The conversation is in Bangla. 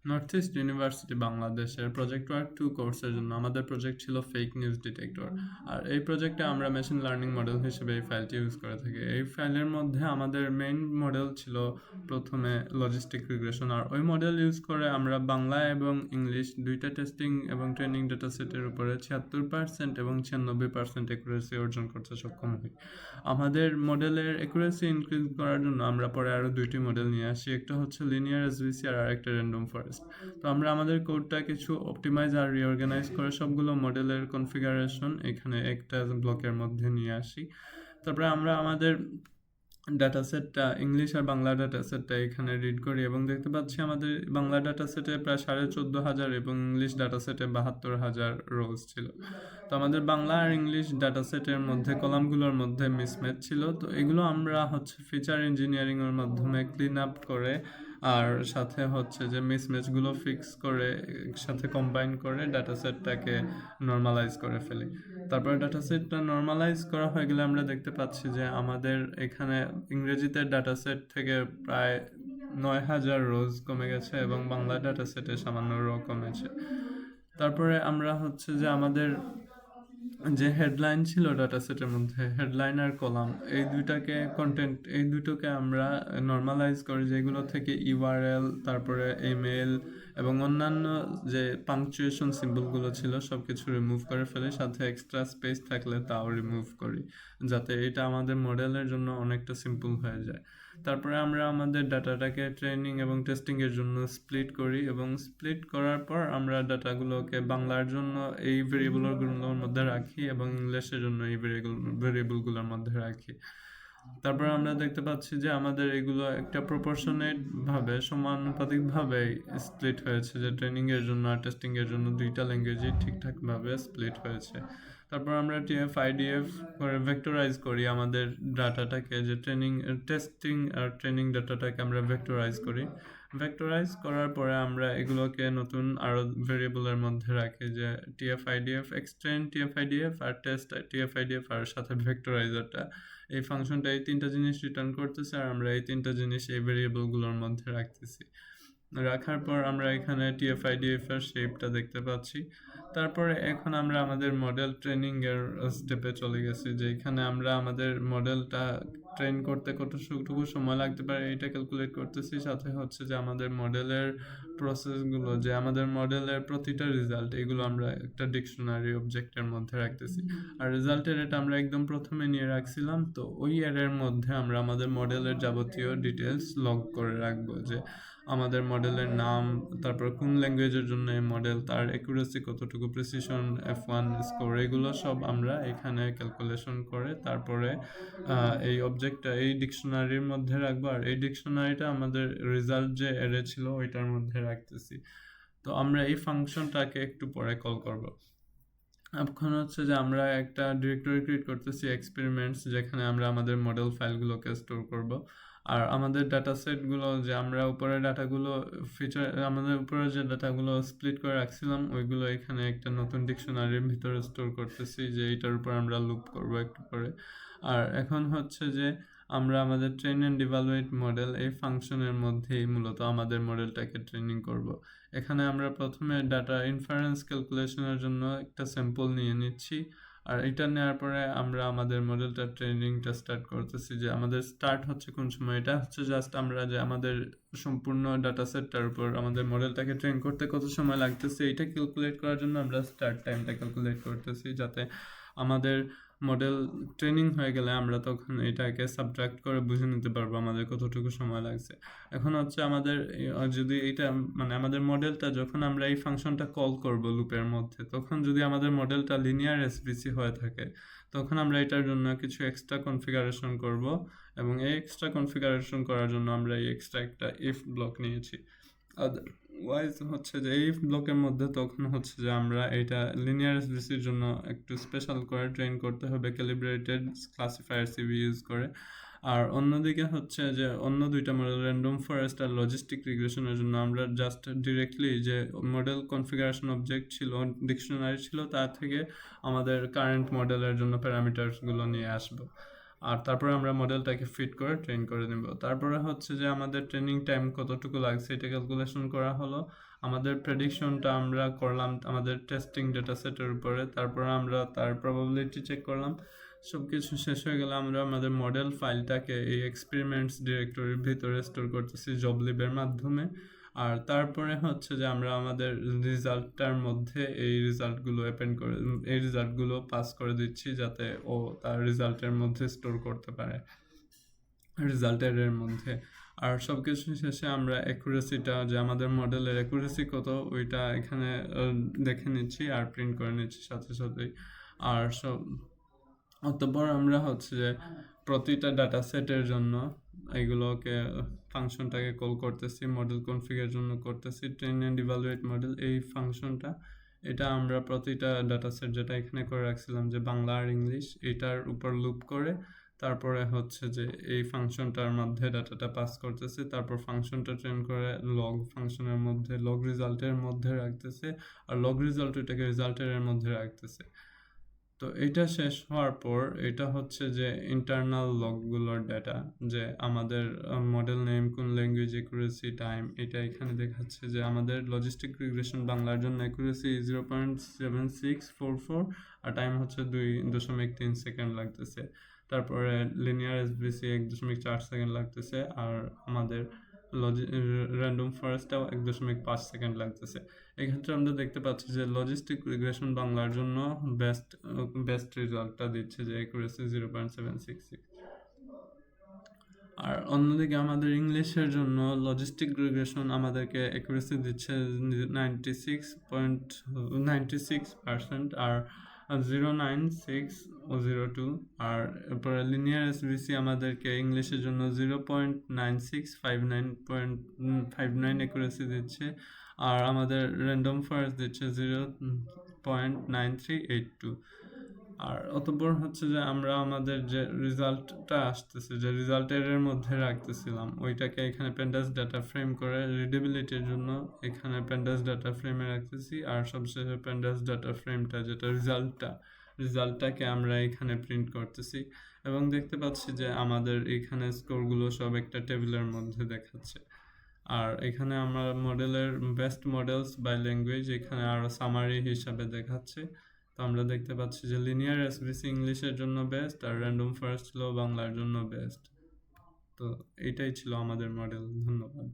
নর্থ ইস্ট ইউনিভার্সিটি বাংলাদেশের প্রজেক্ট ওয়ার্ক 2 কোর্সের জন্য আমাদের প্রজেক্ট ছিল ফেক নিউজ ডিটেক্টর। আর এই প্রজেক্টে আমরা মেশিন লার্নিং মডেল হিসেবে এই ফাইলটি ইউজ করে থাকি। এই ফাইলের মধ্যে আমাদের মেইন মডেল ছিল প্রথমে লজিস্টিক রিগ্রেশন, আর ওই মডেল ইউজ করে আমরা বাংলা এবং ইংলিশ দুইটা টেস্টিং এবং ট্রেনিং ডেটা সেটের উপরে 76% এবং 96% অ্যাকুরেসি অর্জন করতে সক্ষম হই। আমাদের মডেলের অ্যাকুরেসি ইনক্রিজ করার জন্য আমরা পরে আরও দুইটি মডেল নিয়ে আসি, একটা হচ্ছে লিনিয়ার এসভিসি আর একটা র্যান্ডম ফরেস্ট। তো আমরা আমাদের কোডটা কিছু অপটিমাইজ আর রিঅর্গানাইজ করে সবগুলো মডেলের কনফিগারেশন এখানে একটা ব্লকের মধ্যে নিয়ে আসি। তারপরে আমরা আমাদের ডাটা সেটটা ইংলিশ আর বাংলা ডাটা সেটটা এখানে রিড করি এবং দেখতে পাচ্ছি আমাদের বাংলা ডাটা সেটে প্রায় 14,500 এবং ইংলিশ ডাটা সেটে 72,000 রোলস ছিল। তো আমাদের বাংলা আর ইংলিশ ডাটা সেটের মধ্যে কলামগুলোর মধ্যে মিসম্যাচ ছিল। তো এগুলো আমরা হচ্ছে ফিচার ইঞ্জিনিয়ারিংয়ের মাধ্যমে ক্লিন আপ করে আর সাথে হচ্ছে যে মিসম্যাচগুলো ফিক্স করে একসাথে কম্বাইন করে ডাটা সেটটাকে নর্মালাইজ করে ফেলি। তারপরে ডাটা সেটটা নর্মালাইজ করা হয়ে গেলে আমরা দেখতে পাচ্ছি যে আমাদের এখানে ইংরেজিতে ডাটা সেট থেকে প্রায় 9,000 রোজ কমে গেছে এবং বাংলা ডাটা সেটে সামান্য রো কমেছে। তারপরে আমরা হচ্ছে যে আমাদের যে হেডলাইন ছিল ডাটা সেটের মধ্যে, হেডলাইন আর কলাম, এই দুটোকে আমরা নর্মালাইজ করি, যেগুলো থেকে ইউআরএল, তারপরে ইমেল এবং অন্যান্য যে পাংচুয়েশন সিম্বলগুলো ছিল সব কিছু রিমুভ করে ফেলি, সাথে এক্সট্রা স্পেস থাকলে তাও রিমুভ করি, যাতে এটা আমাদের মডেলের জন্য অনেকটা সিম্পল হয়ে যায়। তারপরে আমরা আমাদের ডাটাটাকে ট্রেনিং এবং টেস্টিংয়ের জন্য স্প্লিট করি এবং স্প্লিট করার পর আমরা ডাটাগুলোকে বাংলার জন্য এই ভেরিয়েবলগুলোর মধ্যে রাখি এবং ইংলিশের জন্য এই ভেরিয়েবলগুলোর মধ্যে রাখি। তারপর আমরা দেখতে পাচ্ছি যে আমাদের এগুলো একটা প্রপোর্শনেট ভাবে সমানুপাতিকভাবে স্প্লিট হয়েছে, যে ট্রেনিং এর জন্য আর টেস্টিং এর জন্য দুইটা ল্যাঙ্গুয়েজই ঠিকঠাক ভাবে স্প্লিট হয়েছে। তারপর আমরা টিএফ আইডিএফ করে ভেক্টরাইজ করি আমাদের ডাটাটাকে, যে টেস্টিং আর ট্রেনিং ডাটাটাকে আমরা ভেক্টরাইজ করি। ভেক্টরাইজ করার পরে আমরা এগুলোকে নতুন আরো ভেরিয়েবলের মধ্যে রাখি, যে TF IDF extend TF IDF আর টেস্ট টিএফ আইডিএফ আর সাথে ভেক্টরাইজারটা, এই ফাংশনটা এই তিনটা জিনিস রিটার্ন করতেছে আর আমরা এই তিনটা জিনিস এই ভেরিয়েবলগুলোর মধ্যে রাখতেছি। রাখার পর আমরা এখানে টিএফআইডিএফ এর শেপটা দেখতে পাচ্ছি। তারপরে এখন আমরা আমাদের মডেল ট্রেনিং এর স্টেপে চলে গেছি, যে এখানে আমরা আমাদের মডেলটা ট্রেন করতে কতটুকু সময় লাগতে পারে এটা ক্যালকুলেট করতেছি, সাথে হচ্ছে যে আমাদের মডেলের প্রসেসগুলো, যে আমাদের মডেলের প্রতিটা রেজাল্ট এগুলো আমরা একটা ডিকশনারি অবজেক্টের মধ্যে রাখতেছি। আর রেজাল্টের এটা আমরা একদম প্রথমে নিয়ে রাখছিলাম, তো ওই এর মধ্যে আমরা আমাদের মডেলের যাবতীয় ডিটেলস লগ করে রাখবো, যে আমাদের মডেলের নাম, তারপর কোন ল্যাঙ্গুয়েজের জন্য এই মডেল, তার অ্যাকুরেসি কতটুকু, প্রিসিশন, F1 স্কোর, এগুলো সব আমরা এখানে ক্যালকুলেশন করে তারপরে এই অবজেক্টটা এই ডিকশনারির মধ্যে রাখবো। আর এই ডিকশনারিটা আমাদের রেজাল্ট যে অ্যারে ছিল ওইটার মধ্যে রাখতেছি। তো আমরা এই ফাংশনটাকে একটু পরে কল করব। এখন হচ্ছে যে আমরা একটা ডিরেক্টরি ক্রিয়েট করতেছি এক্সপেরিমেন্টস, যেখানে আমরা আমাদের মডেল ফাইলগুলোকে স্টোর করব। আর আমাদের ডাটা সেটগুলো, যে আমরা উপরে ডাটাগুলো আমাদের উপরে যে ডাটাগুলো স্প্লিট করে রাখছিলাম ওইগুলো এখানে একটা নতুন ডিকশনারির ভিতরে স্টোর করতেছি, যে এইটার উপর আমরা লুপ করব একটু পরে। আর এখন হচ্ছে যে আমরা আমাদের ট্রেন অ্যান্ড ইভালুয়েট মডেল এই ফাংশনের মধ্যেই মূলত আমাদের মডেলটাকে ট্রেনিং করব। এখানে আমরা প্রথমে ডাটা ইনফারেন্স ক্যালকুলেশনের জন্য একটা স্যাম্পল নিয়ে নিচ্ছি, আর এটা নেওয়ার পরে আমরা আমাদের মডেলটা ট্রেনিংটা স্টার্ট করতেছি। যে আমাদের স্টার্ট হচ্ছে কোন সময়, এটা হচ্ছে জাস্ট আমরা যে আমাদের সম্পূর্ণ ডাটা সেটটার উপর আমাদের মডেলটাকে ট্রেন করতে কত সময় লাগতেছে এইটা ক্যালকুলেট করার জন্য আমরা স্টার্ট টাইমটা ক্যালকুলেট করতেছি, যাতে আমাদের মডেল ট্রেনিং হয়ে গেলে আমরা তখন এটাকে সাবট্রাক্ট করে বুঝে নিতে পারবো আমাদের কতটুকু সময় লাগছে। এখন হচ্ছে আমাদের যদি এইটা মানে আমাদের মডেলটা যখন আমরা এই ফাংশনটা কল করব লুপের মধ্যে, তখন যদি আমাদের মডেলটা লিনিয়ার এসভিসি হয়ে থাকে তখন আমরা এটার জন্য কিছু এক্সট্রা কনফিগারেশন করব, এবং এই এক্সট্রা কনফিগারেশন করার জন্য আমরা এই এক্সট্রা একটা ইফ ব্লক নিয়েছি। আদারওয়াইজ হচ্ছে যে এই ব্লকের মধ্যে তখন হচ্ছে যে আমরা এটা লিনিয়ার এসভিসির জন্য একটু স্পেশাল করে ট্রেন করতে হবে ক্যালিব্রেটেড ক্লাসিফায়ার সিভি ইউজ করে। আর অন্যদিকে হচ্ছে যে অন্য দুইটা মডেল র্যান্ডম ফরেস্ট আর লজিস্টিক রিগ্রেশনের জন্য আমরা জাস্ট ডিরেক্টলি যে মডেল কনফিগারেশন অবজেক্ট ছিল, ডিকশনারি ছিল, তার থেকে আমাদের কারেন্ট মডেলের জন্য প্যারামিটারসগুলো নিয়ে আসবো। আর তারপরে আমরা মডেলটাকে ফিট করে ট্রেন করে নেব। তারপরে হচ্ছে যে আমাদের ট্রেনিং টাইম কতটুকু লাগছে এটা ক্যালকুলেশন করা হলো। আমাদের প্রেডিকশনটা আমরা করলাম আমাদের টেস্টিং ডেটা সেটের উপরে, তারপরে আমরা তার প্রবাবিলিটি চেক করলাম। সব কিছু শেষ হয়ে গেলে আমরা আমাদের মডেল ফাইলটাকে এই এক্সপেরিমেন্টস ডিরেক্টরির ভিতরে স্টোর করতেছি জবলিবের মাধ্যমে। আর তারপরে হচ্ছে যে আমরা আমাদের রেজাল্টটার মধ্যে এই রেজাল্টগুলো পাস করে দিচ্ছি যাতে ও তার রেজাল্টের মধ্যে স্টোর করতে পারে রেজাল্টের মধ্যে। আর সব কিছু শেষে আমরা অ্যাকুরেসিটা, যে আমাদের মডেলের অ্যাকুরেসি কত ওইটা এখানে দেখে নিচ্ছি আর প্রিন্ট করে নিচ্ছি সাথে সাথেই। আর অতঃপর আমরা হচ্ছে যে প্রতিটা ডাটা সেটের জন্য এগুলোকে ফাংশনটাকে কল করতেছি, মডেল কনফিগার জন্য করতেছি ট্রেন অ্যান্ড ইভালুয়েট মডেল এই ফাংশনটা। এটা আমরা প্রতিটা ডাটা সেট যেটা এখানে করে রাখছিলাম যে বাংলা আর ইংলিশ, এটার উপর লুপ করে তারপরে হচ্ছে যে এই ফাংশনটার মধ্যে ডাটাটা পাস করতেছে, তারপর ফাংশনটা ট্রেন করে লগ ফাংশনের মধ্যে লগ রেজাল্টের মধ্যে রাখতেছে, আর লগ রেজাল্ট এটাকে রেজাল্টের মধ্যে রাখতেছে। তো এটা শেষ হওয়ার পর এটা হচ্ছে যে ইন্টারনাল লগগুলোর ডাটা, যে আমাদের মডেল নেম, কোন ল্যাঙ্গুয়েজ, অ্যাকুরেসি, টাইম, এটা এখানে দেখাচ্ছে যে আমাদের লজিস্টিক রিগ্রেশন বাংলার জন্য অ্যাকুরেসি 0.7644 আর টাইম হচ্ছে 2.3 সেকেন্ড লাগতেছে। তারপরে লিনিয়ার এসভিসি 1.4 সেকেন্ড লাগতেছে, আর আমাদের র্যান্ডম ফরেস্টটাও 1.5 সেকেন্ড লাগতেছে। এক্ষেত্রে আমরা দেখতে পাচ্ছি যে লজিস্টিক রিগ্রেশন বাংলার জন্য বেস্ট রেজাল্টটা দিচ্ছে, যে অ্যাকুরেসি 0.766। আর অন্যদিকে আমাদের ইংলিশের জন্য লজিস্টিক রিগ্রেশন আমাদেরকে অ্যাকুরেসি দিচ্ছে 96%, আর 0.9602। আর এরপরে লিনিয়ার এসভিসি আমাদেরকে ইংলিশের জন্য 0.9659 অ্যাকুরেসি দিচ্ছে, আর আমাদের র্যান্ডম ফরেস্ট দিচ্ছে 0.9382। আর অতঃপর হচ্ছে যে আমরা আমাদের যে রেজাল্টটা আসতেছে, যে রেজাল্টের মধ্যে রাখতেছিলাম ওইটাকে এখানে প্যান্ডাস ডাটা ফ্রেম করে রিডেবিলিটির জন্য এখানে প্যান্ডাস ডাটা ফ্রেমে রাখতেছি। আর সবশেষে প্যান্ডাস ডাটা ফ্রেমটা যেটা রেজাল্টটাকে আমরা এখানে প্রিন্ট করতেছি, এবং দেখতে পাচ্ছি যে আমাদের এখানে স্কোরগুলো সব একটা টেবিলের মধ্যে দেখাচ্ছে। আর এখানে আমরা মডেলের বেস্ট মডেলস বাই ল্যাঙ্গুয়েজ এখানে আরও সামারি হিসাবে দেখাচ্ছে। তো আমরা দেখতে পাচ্ছি যে লিনিয়ার এসভিসি ইংলিশের জন্য বেস্ট, আর র্যান্ডম ফরেস্ট ছিল বাংলার জন্য বেস্ট। তো এইটাই ছিল আমাদের মডেল। ধন্যবাদ।